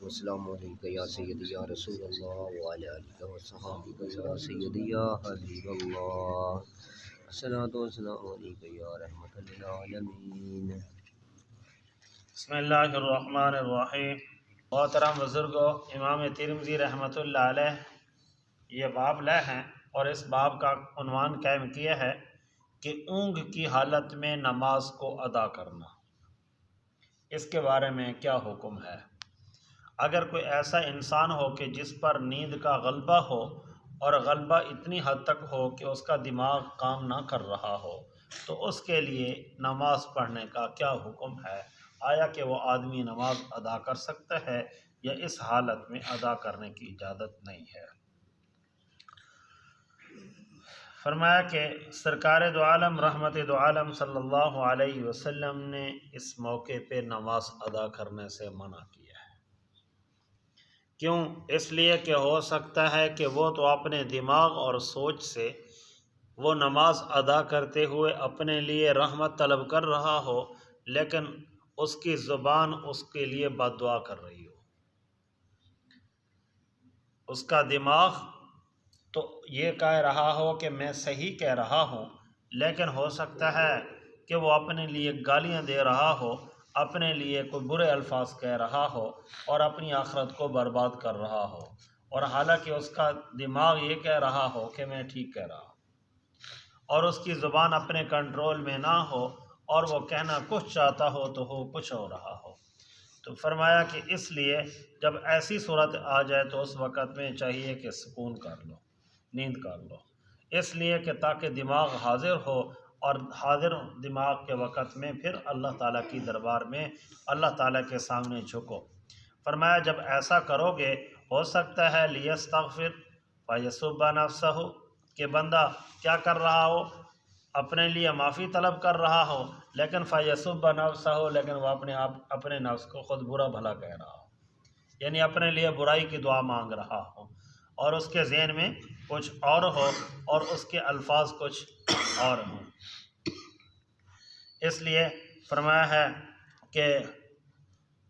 والسلام علیکم یا سیدی یا رسول اللہ وعلی آلہ وصحبہ یا سیدی یا حبیب اللہ، الصلاۃ والسلام علیکم یا رحمۃ للعالمین۔ بسم اللہ الرحمن الرحیم۔ محترم بزرگوں، امام ترمذی رحمۃ اللہ علیہ یہ باب لائے ہیں اور اس باب کا عنوان قائم کیا ہے کہ اونگ کی حالت میں نماز کو ادا کرنا، اس کے بارے میں کیا حکم ہے۔ اگر کوئی ایسا انسان ہو کہ جس پر نیند کا غلبہ ہو اور غلبہ اتنی حد تک ہو کہ اس کا دماغ کام نہ کر رہا ہو تو اس کے لیے نماز پڑھنے کا کیا حکم ہے؟ آیا کہ وہ آدمی نماز ادا کر سکتا ہے یا اس حالت میں ادا کرنے کی اجازت نہیں ہے؟ فرمایا کہ سرکار دو عالم رحمت دو عالم صلی اللہ علیہ وسلم نے اس موقع پہ نماز ادا کرنے سے منع کیا ہے۔ کیوں؟ اس لیے کہ ہو سکتا ہے کہ وہ تو اپنے دماغ اور سوچ سے وہ نماز ادا کرتے ہوئے اپنے لیے رحمت طلب کر رہا ہو، لیکن اس کی زبان اس کے لیے بد دعا کر رہی ہو۔ اس کا دماغ تو یہ کہہ رہا ہو کہ میں صحیح کہہ رہا ہوں، لیکن ہو سکتا ہے کہ وہ اپنے لیے گالیاں دے رہا ہو، اپنے لیے کوئی برے الفاظ کہہ رہا ہو اور اپنی آخرت کو برباد کر رہا ہو، اور حالانکہ اس کا دماغ یہ کہہ رہا ہو کہ میں ٹھیک کہہ رہا ہوں، اور اس کی زبان اپنے کنٹرول میں نہ ہو اور وہ کہنا کچھ چاہتا ہو تو ہو کچھ ہو رہا ہو۔ تو فرمایا کہ اس لیے جب ایسی صورت آ جائے تو اس وقت میں چاہیے کہ سکون کر لو، نیند کر لو، اس لیے کہ تاکہ دماغ حاضر ہو، اور حاضر دماغ کے وقت میں پھر اللہ تعالیٰ کی دربار میں اللہ تعالیٰ کے سامنے جھکو۔ فرمایا جب ایسا کرو گے ہو سکتا ہے لیستغفر فیسب نفسہ، کہ بندہ کیا کر رہا ہو، اپنے لیے معافی طلب کر رہا ہو، لیکن فیسب نفسہ، لیکن وہ اپنے نفس کو خود برا بھلا کہہ رہا ہو، یعنی اپنے لیے برائی کی دعا مانگ رہا ہو اور اس کے ذہن میں کچھ اور ہو اور اس کے الفاظ کچھ اور ہوں۔ اس لیے فرمایا ہے کہ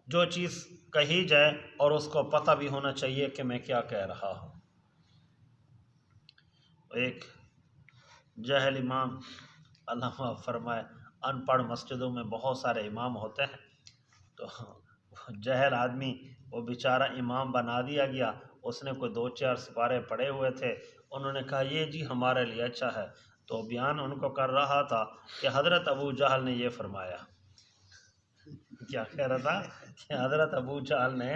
جو چیز کہی جائے اور اس کو پتہ بھی ہونا چاہیے کہ میں کیا کہہ رہا ہوں۔ ایک جاہل امام، اللہ معاف فرمائے، ان پڑھ مسجدوں میں بہت سارے امام ہوتے ہیں، تو جاہل آدمی وہ بیچارہ امام بنا دیا گیا، اس نے کوئی 2-4 سپارے پڑے ہوئے تھے، انہوں نے کہا یہ جی ہمارے لیے اچھا ہے، تو بیان ان کو کر رہا تھا کہ حضرت ابو جہل نے یہ فرمایا۔ کیا کہہ رہا تھا کہ حضرت ابو جہل نے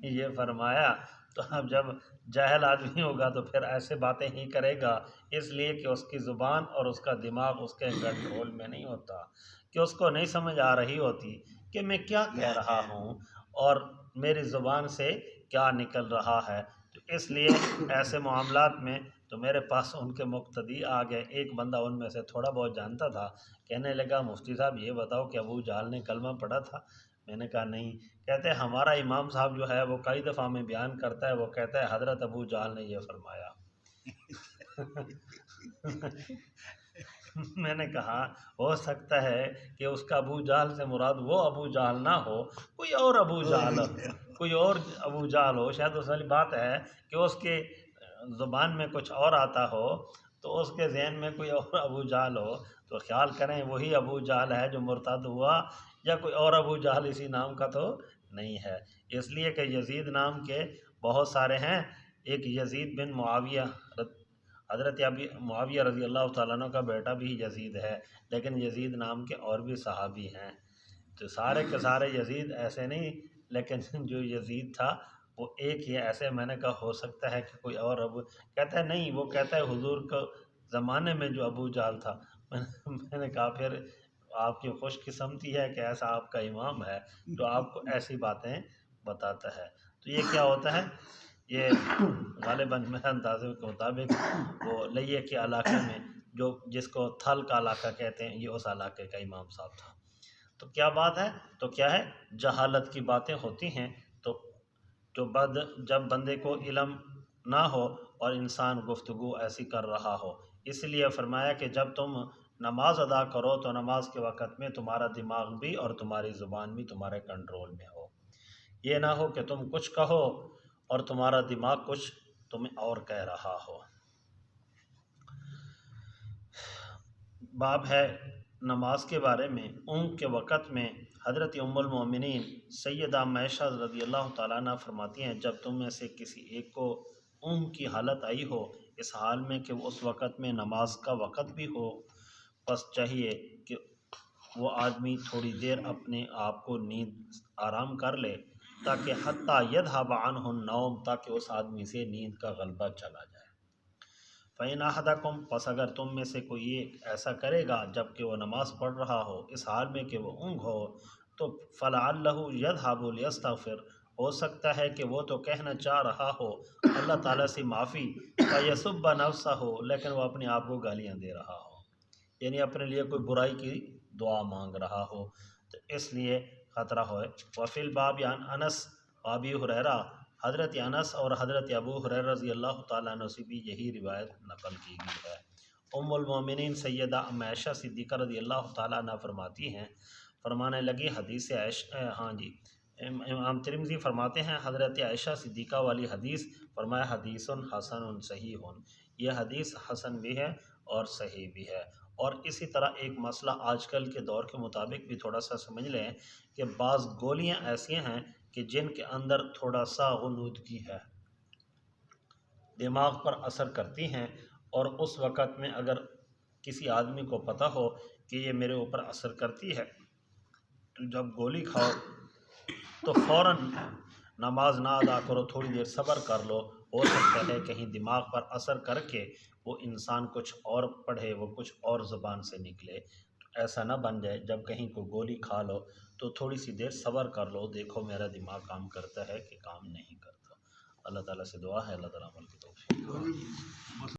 یہ فرمایا۔ تو اب جب جاہل آدمی ہوگا تو پھر ایسے باتیں ہی کرے گا، اس لیے کہ اس کی زبان اور اس کا دماغ اس کے کنٹرول میں نہیں ہوتا، کہ اس کو نہیں سمجھ آ رہی ہوتی کہ میں کیا کہہ رہا ہوں اور میری زبان سے کیا نکل رہا ہے۔ تو اس لیے ایسے معاملات میں تو میرے پاس ان کے مقتدی آ گئے، ایک بندہ ان میں سے تھوڑا بہت جانتا تھا، کہنے لگا مفتی صاحب یہ بتاؤ کہ ابو جہل نے کلمہ پڑھا تھا؟ میں نے کہا نہیں۔ کہتے ہیں ہمارا امام صاحب جو ہے وہ کئی دفعہ میں بیان کرتا ہے، وہ کہتا ہے حضرت ابو جہل نے یہ فرمایا۔ میں نے کہا ہو سکتا ہے کہ اس کا ابو جہل سے مراد وہ ابو جہل نہ ہو، کوئی اور ابو جہل، کوئی اور ابو جہل ہو، شاید اس والی بات ہے کہ اس کے زبان میں کچھ اور آتا ہو تو اس کے ذہن میں کوئی اور ابو جہل ہو، تو خیال کریں وہی ابو جہل ہے جو مرتد ہوا، یا کوئی اور ابو جہل اسی نام کا تو نہیں ہے۔ اس لیے کہ یزید نام کے بہت سارے ہیں، ایک یزید بن معاویہ، حضرت معاویہ رضی اللہ تعالیٰ عنہ کا بیٹا بھی یزید ہے، لیکن یزید نام کے اور بھی صحابی ہیں، تو سارے کے سارے یزید ایسے نہیں، لیکن جو یزید تھا وہ ایک ہی ہے۔ ایسے میں نے کہا ہو سکتا ہے کہ کوئی اور ابو، کہتا ہے نہیں، وہ کہتا ہے حضور کے زمانے میں جو ابو جہل تھا۔ میں نے کہا پھر آپ کی خوش قسمتی ہے کہ ایسا آپ کا امام ہے جو آپ کو ایسی باتیں بتاتا ہے۔ تو یہ کیا ہوتا ہے، یہ غالباً میرے اندازے کے مطابق وہ لیے کے علاقے میں جو جس کو تھل کا علاقہ کہتے ہیں، یہ اس علاقے کا امام صاحب تھا۔ تو کیا بات ہے، تو کیا ہے، جہالت کی باتیں ہوتی ہیں، تو جب بندے کو علم نہ ہو اور انسان گفتگو ایسی کر رہا ہو، اس لیے فرمایا کہ جب تم نماز ادا کرو تو نماز کے وقت میں تمہارا دماغ بھی اور تمہاری زبان بھی تمہارے کنٹرول میں ہو، یہ نہ ہو کہ تم کچھ کہو اور تمہارا دماغ کچھ تمہیں اور کہہ رہا ہو۔ باب ہے نماز کے بارے میں۔ اونگ کے وقت میں حضرت ام المومنین سیدہ عائشہ رضی اللہ تعالیٰ عنہ فرماتی ہیں، جب تم میں سے کسی ایک کو اونگ کی حالت آئی ہو، اس حال میں کہ اس وقت میں نماز کا وقت بھی ہو، پس چاہیے کہ وہ آدمی تھوڑی دیر اپنے آپ کو نیند آرام کر لے، تاکہ حتیٰ یذھب عنہ النوم، تاکہ اس آدمی سے نیند کا غلبہ چلا جائے۔ فَإِنْ أَحَدَكُمْ، پس اگر تم میں سے کوئی ایسا کرے گا جب کہ وہ نماز پڑھ رہا ہو، اس حال میں کہ وہ اونگ ہو، تو فَلَعَلَّهُ يَذْهَبُ لِيَسْتَغْفِرْ، ہو سکتا ہے کہ وہ تو کہنا چاہ رہا ہو اللہ تعالیٰ سے معافی، فَيَسُبَّ نَفْسَهُ، لیکن وہ اپنے آپ کو گالیاں دے رہا ہو، یعنی اپنے لیے کوئی برائی کی دعا مانگ رہا ہو، تو اس لیے خطرہ ہوئے۔ وفی الباب عن انس ابی ہریرہ، حضرت انس اور حضرت ابو ہریرہ رضی اللہ تعالیٰ عنہ سے بھی یہی روایت نقل کی گئی ہے۔ ام المومنین سیدہ عائشہ صدیقہ رضی اللہ تعالیٰ عنہ فرماتی ہیں، فرمانے لگی حدیث امام ترمذی فرماتے ہیں حضرت عائشہ صدیقہ والی حدیث، فرمایا حدیث حسن صحیح، یہ حدیث حسن بھی ہے اور صحیح بھی ہے۔ اور اسی طرح ایک مسئلہ آج کل کے دور کے مطابق بھی تھوڑا سا سمجھ لیں کہ بعض گولیاں ایسی ہیں کہ جن کے اندر تھوڑا سا غنودگی ہے، دماغ پر اثر کرتی ہیں، اور اس وقت میں اگر کسی آدمی کو پتہ ہو کہ یہ میرے اوپر اثر کرتی ہے، تو جب گولی کھاؤ تو فوراً نماز نہ ادا کرو، تھوڑی دیر صبر کر لو، ہو سکتا ہے کہیں دماغ پر اثر کر کے وہ انسان کچھ اور پڑھے، وہ کچھ اور زبان سے نکلے، ایسا نہ بن جائے۔ جب کہیں کوئی گولی کھا لو تو تھوڑی سی دیر صبر کر لو، دیکھو میرا دماغ کام کرتا ہے کہ کام نہیں کرتا۔ اللہ تعالیٰ سے دعا ہے اللہ تعالیٰ عمل کی توفیق